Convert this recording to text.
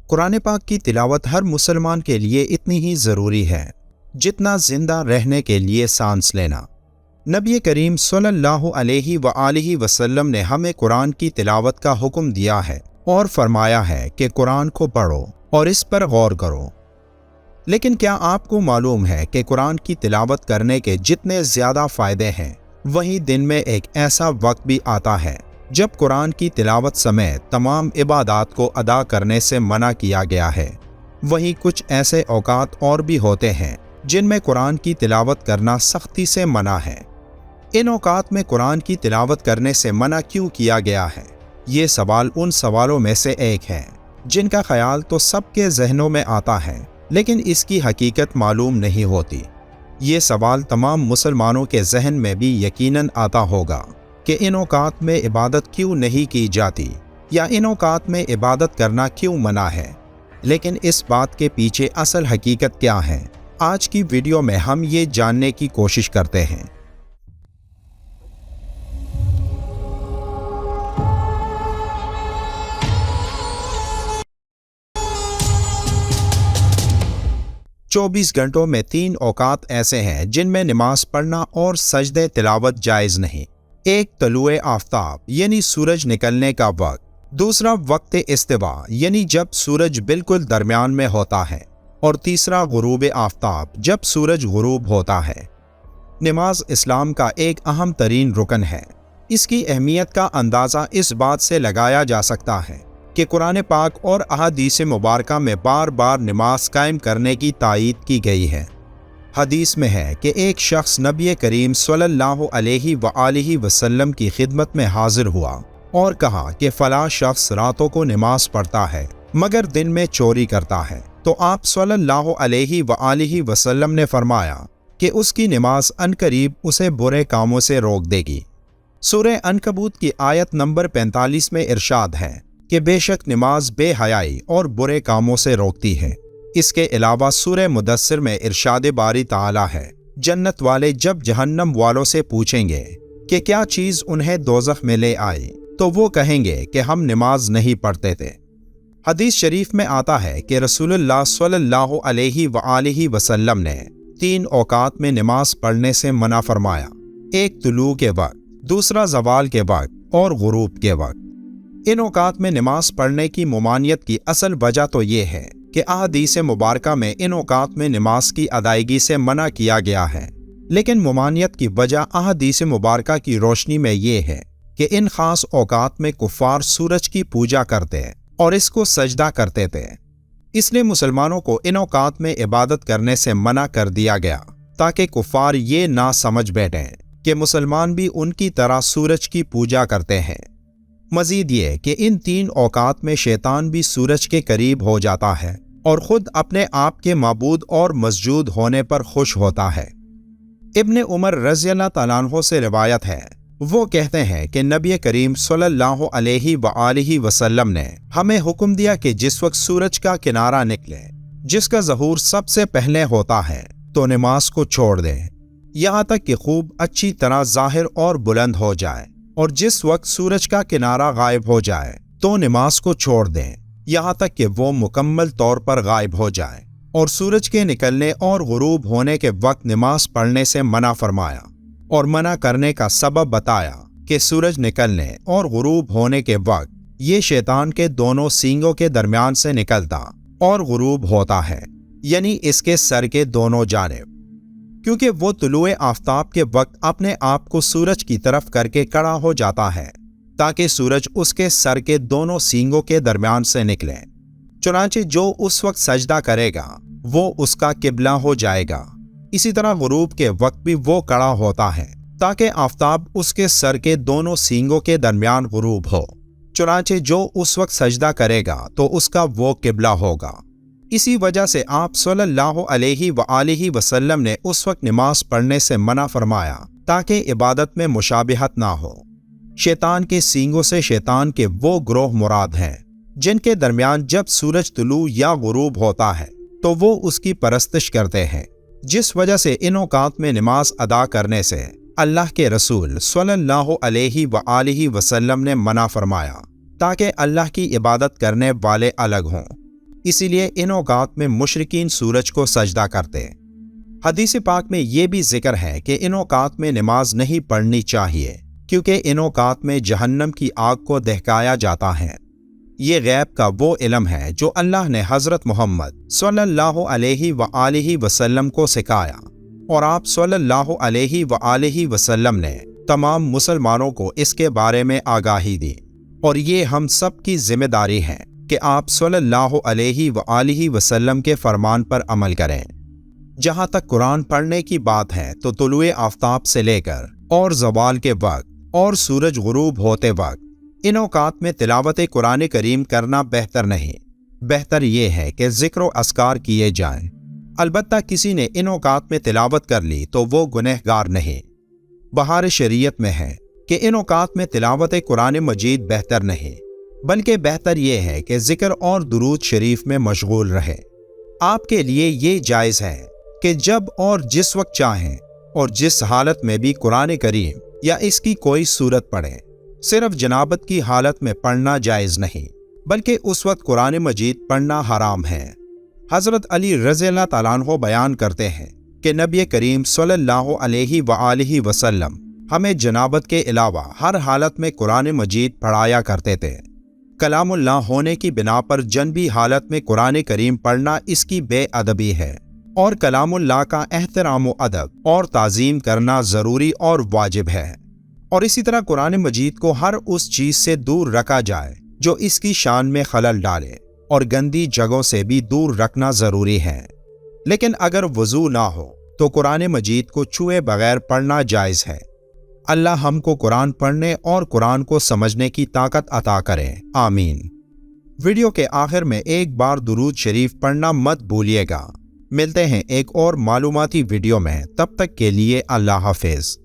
قرآن پاک کی تلاوت ہر مسلمان کے لیے اتنی ہی ضروری ہے جتنا زندہ رہنے کے لیے سانس لینا۔ نبی کریم صلی اللہ علیہ وآلہ وسلم نے ہمیں قرآن کی تلاوت کا حکم دیا ہے اور فرمایا ہے کہ قرآن کو پڑھو اور اس پر غور کرو۔ لیکن کیا آپ کو معلوم ہے کہ قرآن کی تلاوت کرنے کے جتنے زیادہ فائدے ہیں، وہیں دن میں ایک ایسا وقت بھی آتا ہے جب قرآن کی تلاوت سمیت تمام عبادات کو ادا کرنے سے منع کیا گیا ہے۔ وہیں کچھ ایسے اوقات اور بھی ہوتے ہیں جن میں قرآن کی تلاوت کرنا سختی سے منع ہے۔ ان اوقات میں قرآن کی تلاوت کرنے سے منع کیوں کیا گیا ہے؟ یہ سوال ان سوالوں میں سے ایک ہے جن کا خیال تو سب کے ذہنوں میں آتا ہے، لیکن اس کی حقیقت معلوم نہیں ہوتی۔ یہ سوال تمام مسلمانوں کے ذہن میں بھی یقیناً آتا ہوگا کہ ان اوقات میں عبادت کیوں نہیں کی جاتی، یا ان اوقات میں عبادت کرنا کیوں منع ہے۔ لیکن اس بات کے پیچھے اصل حقیقت کیا ہے؟ آج کی ویڈیو میں ہم یہ جاننے کی کوشش کرتے ہیں۔ چوبیس گھنٹوں میں 3 اوقات ایسے ہیں جن میں نماز پڑھنا اور سجدے تلاوت جائز نہیں۔ ایک طلوع آفتاب یعنی سورج نکلنے کا وقت، دوسرا وقت استوا یعنی جب سورج بالکل درمیان میں ہوتا ہے، اور تیسرا غروب آفتاب جب سورج غروب ہوتا ہے۔ نماز اسلام کا ایک اہم ترین رکن ہے۔ اس کی اہمیت کا اندازہ اس بات سے لگایا جا سکتا ہے کہ قرآن پاک اور احادیث مبارکہ میں بار بار نماز قائم کرنے کی تائید کی گئی ہے۔ حدیث میں ہے کہ ایک شخص نبی کریم صلی اللہ علیہ وآلہ وسلم کی خدمت میں حاضر ہوا اور کہا کہ فلاں شخص راتوں کو نماز پڑھتا ہے مگر دن میں چوری کرتا ہے، تو آپ صلی اللہ علیہ وآلہ وسلم نے فرمایا کہ اس کی نماز عنقریب اسے برے کاموں سے روک دے گی۔ سورہ عنکبوت کی آیت نمبر 45 میں ارشاد ہے کہ بے شک نماز بے حیائی اور برے کاموں سے روکتی ہے۔ اس کے علاوہ سورہ مدثر میں ارشاد باری تعالی ہے، جنت والے جب جہنم والوں سے پوچھیں گے کہ کیا چیز انہیں دوزخ میں لے آئی، تو وہ کہیں گے کہ ہم نماز نہیں پڑھتے تھے۔ حدیث شریف میں آتا ہے کہ رسول اللہ صلی اللہ علیہ وآلہ وسلم نے 3 اوقات میں نماز پڑھنے سے منع فرمایا، ایک طلوع کے وقت، دوسرا زوال کے وقت اور غروب کے وقت۔ ان اوقات میں نماز پڑھنے کی ممانعت کی اصل وجہ تو یہ ہے کہ احادیث مبارکہ میں ان اوقات میں نماز کی ادائیگی سے منع کیا گیا ہے، لیکن ممانعت کی وجہ احادیث مبارکہ کی روشنی میں یہ ہے کہ ان خاص اوقات میں کفار سورج کی پوجا کرتے اور اس کو سجدہ کرتے تھے۔ اس لیے مسلمانوں کو ان اوقات میں عبادت کرنے سے منع کر دیا گیا تاکہ کفار یہ نہ سمجھ بیٹھیں کہ مسلمان بھی ان کی طرح سورج کی پوجا کرتے ہیں۔ مزید یہ کہ ان 3 اوقات میں شیطان بھی سورج کے قریب ہو جاتا ہے اور خود اپنے آپ کے معبود اور مسجود ہونے پر خوش ہوتا ہے۔ ابن عمر رضی اللہ تعالیٰ عنہ سے روایت ہے، وہ کہتے ہیں کہ نبی کریم صلی اللہ علیہ وآلہ وسلم نے ہمیں حکم دیا کہ جس وقت سورج کا کنارہ نکلے، جس کا ظہور سب سے پہلے ہوتا ہے، تو نماز کو چھوڑ دیں یہاں تک کہ خوب اچھی طرح ظاہر اور بلند ہو جائے، اور جس وقت سورج کا کنارہ غائب ہو جائے تو نماز کو چھوڑ دیں یہاں تک کہ وہ مکمل طور پر غائب ہو جائے، اور سورج کے نکلنے اور غروب ہونے کے وقت نماز پڑھنے سے منع فرمایا، اور منع کرنے کا سبب بتایا کہ سورج نکلنے اور غروب ہونے کے وقت یہ شیطان کے دونوں سینگوں کے درمیان سے نکلتا اور غروب ہوتا ہے، یعنی اس کے سر کے دونوں جانب، کیونکہ وہ طلوع آفتاب کے وقت اپنے آپ کو سورج کی طرف کر کے کھڑا ہو جاتا ہے تاکہ سورج اس کے سر کے دونوں سینگوں کے درمیان سے نکلے۔ چنانچہ جو اس وقت سجدہ کرے گا وہ اس کا قبلہ ہو جائے گا۔ اسی طرح غروب کے وقت بھی وہ کھڑا ہوتا ہے تاکہ آفتاب اس کے سر کے دونوں سینگوں کے درمیان غروب ہو۔ چنانچہ جو اس وقت سجدہ کرے گا تو اس کا وہ قبلہ ہوگا۔ اسی وجہ سے آپ صلی اللہ علیہ وآلہ وسلم نے اس وقت نماز پڑھنے سے منع فرمایا تاکہ عبادت میں مشابہت نہ ہو۔ شیطان کے سینگوں سے شیطان کے وہ گروہ مراد ہیں جن کے درمیان جب سورج طلوع یا غروب ہوتا ہے تو وہ اس کی پرستش کرتے ہیں، جس وجہ سے ان اوقات میں نماز ادا کرنے سے اللہ کے رسول صلی اللہ علیہ وآلہ وسلم نے منع فرمایا تاکہ اللہ کی عبادت کرنے والے الگ ہوں۔ اسی لیے ان اوقات میں مشرکین سورج کو سجدہ کرتے۔ حدیث پاک میں یہ بھی ذکر ہے کہ ان اوقات میں نماز نہیں پڑھنی چاہیے کیونکہ ان اوقات میں جہنم کی آگ کو دہکایا جاتا ہے۔ یہ غیب کا وہ علم ہے جو اللہ نے حضرت محمد صلی اللہ علیہ وآلہ وسلم کو سکھایا، اور آپ صلی اللہ علیہ وآلہ وسلم نے تمام مسلمانوں کو اس کے بارے میں آگاہی دی، اور یہ ہم سب کی ذمہ داری ہے کہ آپ صلی اللہ علیہ وآلہ وسلم کے فرمان پر عمل کریں۔ جہاں تک قرآن پڑھنے کی بات ہے تو طلوع آفتاب سے لے کر اور زوال کے وقت اور سورج غروب ہوتے وقت ان اوقات میں تلاوت قرآن کریم کرنا بہتر نہیں، بہتر یہ ہے کہ ذکر و اذکار کیے جائیں۔ البتہ کسی نے ان اوقات میں تلاوت کر لی تو وہ گنہگار نہیں۔ بہار شریعت میں ہے کہ ان اوقات میں تلاوت قرآن مجید بہتر نہیں، بلکہ بہتر یہ ہے کہ ذکر اور درود شریف میں مشغول رہے۔ آپ کے لیے یہ جائز ہے کہ جب اور جس وقت چاہیں اور جس حالت میں بھی قرآن کریم یا اس کی کوئی سورت پڑھیں۔ صرف جنابت کی حالت میں پڑھنا جائز نہیں، بلکہ اس وقت قرآن مجید پڑھنا حرام ہے۔ حضرت علی رضی اللہ تعالیٰ عنہ بیان کرتے ہیں کہ نبی کریم صلی اللہ علیہ وآلہ وسلم ہمیں جنابت کے علاوہ ہر حالت میں قرآن مجید پڑھایا کرتے تھے۔ کلام اللہ ہونے کی بنا پر جنبی حالت میں قرآن کریم پڑھنا اس کی بے ادبی ہے، اور کلام اللہ کا احترام و ادب اور تعظیم کرنا ضروری اور واجب ہے۔ اور اسی طرح قرآن مجید کو ہر اس چیز سے دور رکھا جائے جو اس کی شان میں خلل ڈالے، اور گندی جگہوں سے بھی دور رکھنا ضروری ہے۔ لیکن اگر وضو نہ ہو تو قرآن مجید کو چھوئے بغیر پڑھنا جائز ہے۔ اللہ ہم کو قرآن پڑھنے اور قرآن کو سمجھنے کی طاقت عطا کرے، آمین۔ ویڈیو کے آخر میں ایک بار درود شریف پڑھنا مت بھولیے گا۔ ملتے ہیں ایک اور معلوماتی ویڈیو میں، تب تک کے لیے اللہ حافظ۔